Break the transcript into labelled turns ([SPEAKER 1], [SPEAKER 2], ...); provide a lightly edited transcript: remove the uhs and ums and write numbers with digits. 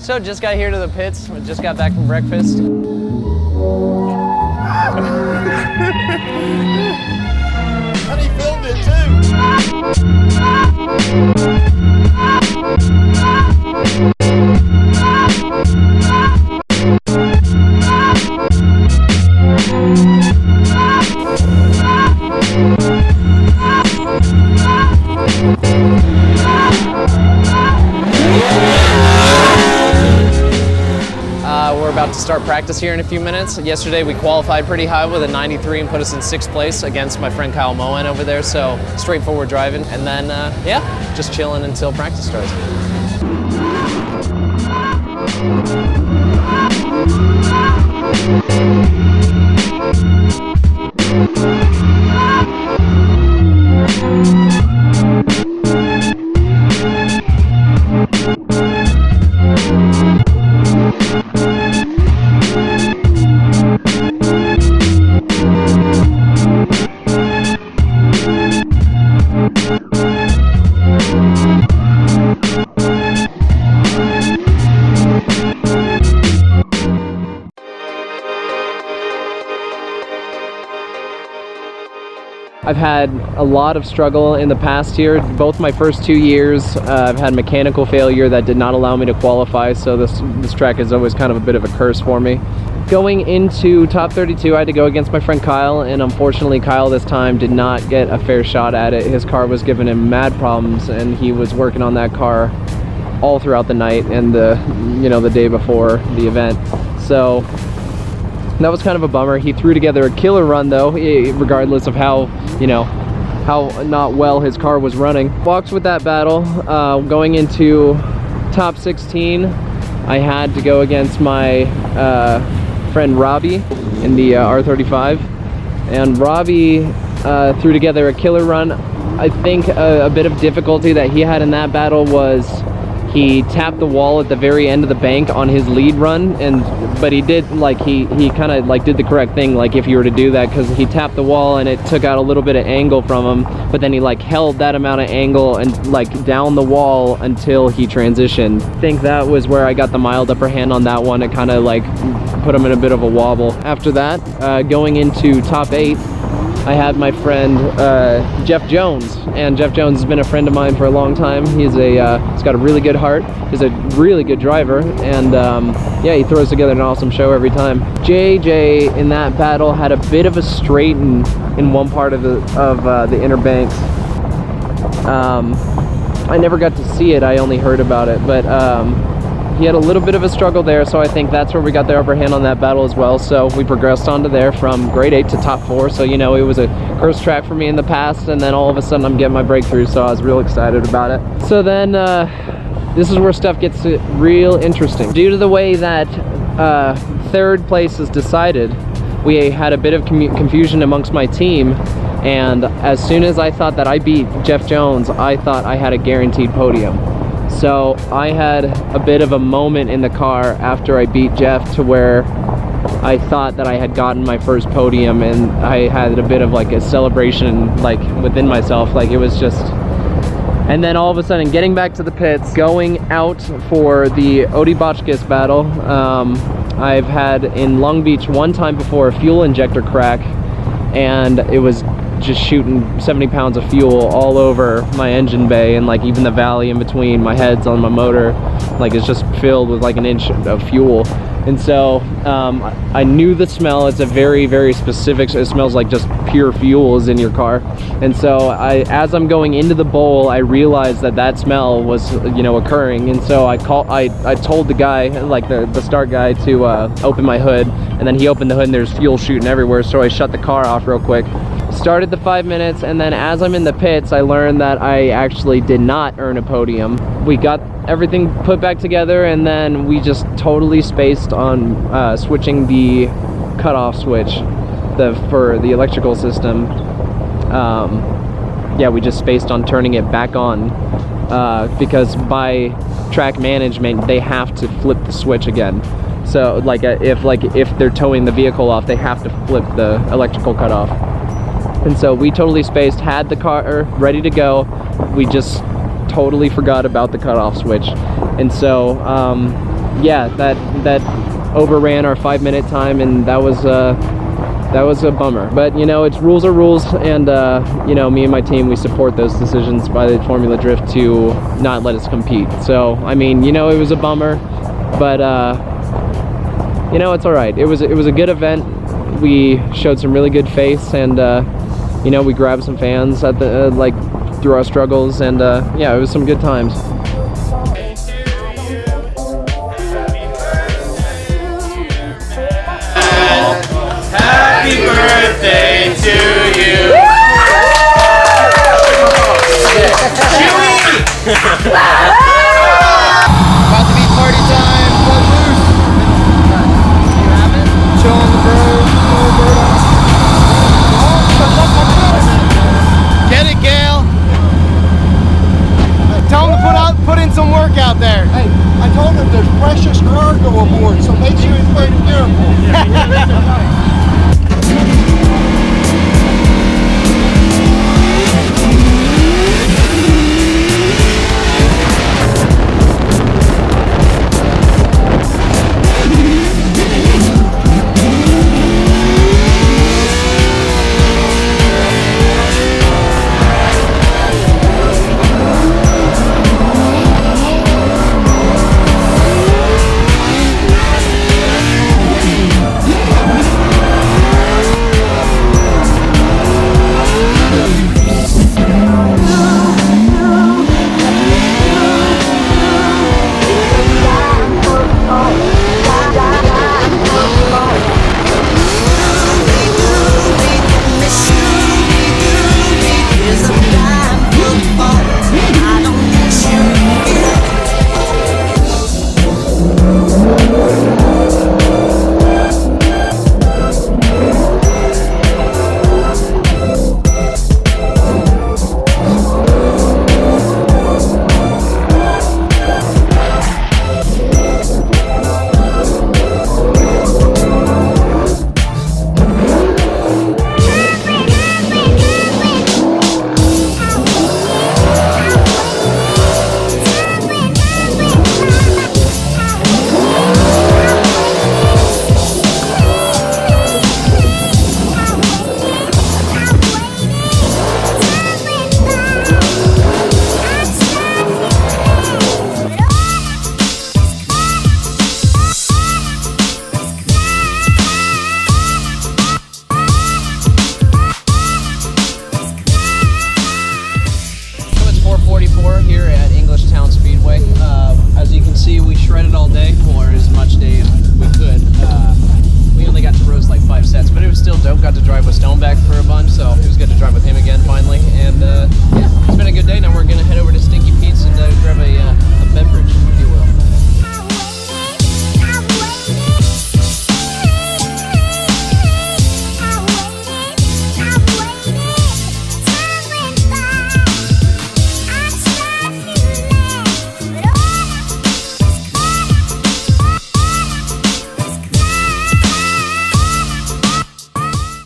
[SPEAKER 1] So just got here to the pits, just got back from breakfast.
[SPEAKER 2] And he filmed it too.
[SPEAKER 1] We're about to start practice here in a few minutes. Yesterday we qualified pretty high with a 93 and put us in 6th place against my friend Kyle Moen over there, so straightforward driving. And then, yeah, just chilling until practice starts. I've had a lot of struggle in the past here. Both my first 2 years, I've had mechanical failure that did not allow me to qualify, so this track is always kind of a bit of a curse for me. Going into top 32, I had to go against my friend Kyle, and unfortunately Kyle this time did not get a fair shot at it. His car was giving him mad problems, and he was working on that car all throughout the night and the day before the event. So that was kind of a bummer. He threw together a killer run though, regardless of how not well his car was running. Walked with that battle. Going into top 16, I had to go against my friend Robbie in the R35, and Robbie threw together a killer run. I think a bit of difficulty that he had in that battle was he tapped the wall at the very end of the bank on his lead run, but he did he kind of did the correct thing, like if you were to do that, because he tapped the wall and it took out a little bit of angle from him, but then he held that amount of angle and down the wall until he transitioned. I think that was where I got the mild upper hand on that one. It kind of put him in a bit of a wobble. After that, going into top 8, I had my friend Jeff Jones, and Jeff Jones has been a friend of mine for a long time. He's got a really good heart. He's a really good driver, and yeah, he throws together an awesome show every time. JJ in that battle had a bit of a straighten in one part of the inner banks. I never got to see it. I only heard about it, but he had a little bit of a struggle there, so I think that's where we got the upper hand on that battle as well. So we progressed onto there from grade 8 to top 4. So it was a curse track for me in the past, and then all of a sudden I'm getting my breakthrough, so I was real excited about it. So then this is where stuff gets real interesting. Due to the way that 3rd place is decided, we had a bit of confusion amongst my team, and as soon as I thought that I beat Jeff Jones, I thought I had a guaranteed podium. So I had a bit of a moment in the car after I beat Jeff to where I thought that I had gotten my first podium, and I had a bit of a celebration within myself. It was just, and then all of a sudden getting back to the pits, going out for the Odi Botchkis battle. I've had in Long Beach one time before a fuel injector crack, and it was just shooting 70 pounds of fuel all over my engine bay, and even the valley in between my heads on my motor, it's just filled with an inch of fuel. And so I knew the smell. It's a very, very specific, it smells like just pure fuel is in your car. And so as I'm going into the bowl, I realized that smell was occurring. And so I told the guy, the start guy, to open my hood, and then he opened the hood and there's fuel shooting everywhere. So I shut the car off real quick, started the 5 minutes, and then as I'm in the pits, I learned that I actually did not earn a podium. We got everything put back together, and then we just totally spaced on switching the cutoff switch for the electrical system. Yeah, we just spaced on turning it back on because by track management they have to flip the switch again. So if they're towing the vehicle off, they have to flip the electrical cutoff. And so we totally spaced, had the car ready to go. We just totally forgot about the cutoff switch. And so yeah, that overran our 5-minute time, and that was a bummer. But you know, it's rules are rules, and you know, me and my team, we support those decisions by the Formula Drift to not let us compete. So I mean, you know, it was a bummer, but you know, it's all right. It was a good event. We showed some really good face, and you know, we grabbed some fans at the like through our struggles, and yeah, it was some good times.
[SPEAKER 3] Happy birthday to you.
[SPEAKER 2] About to be party time. Blood loose. You have it? Chilling the bird. Get it, Gail. Tell him to put in some work out there. Hey, I told him there's precious cargo aboard, so make sure he's very careful.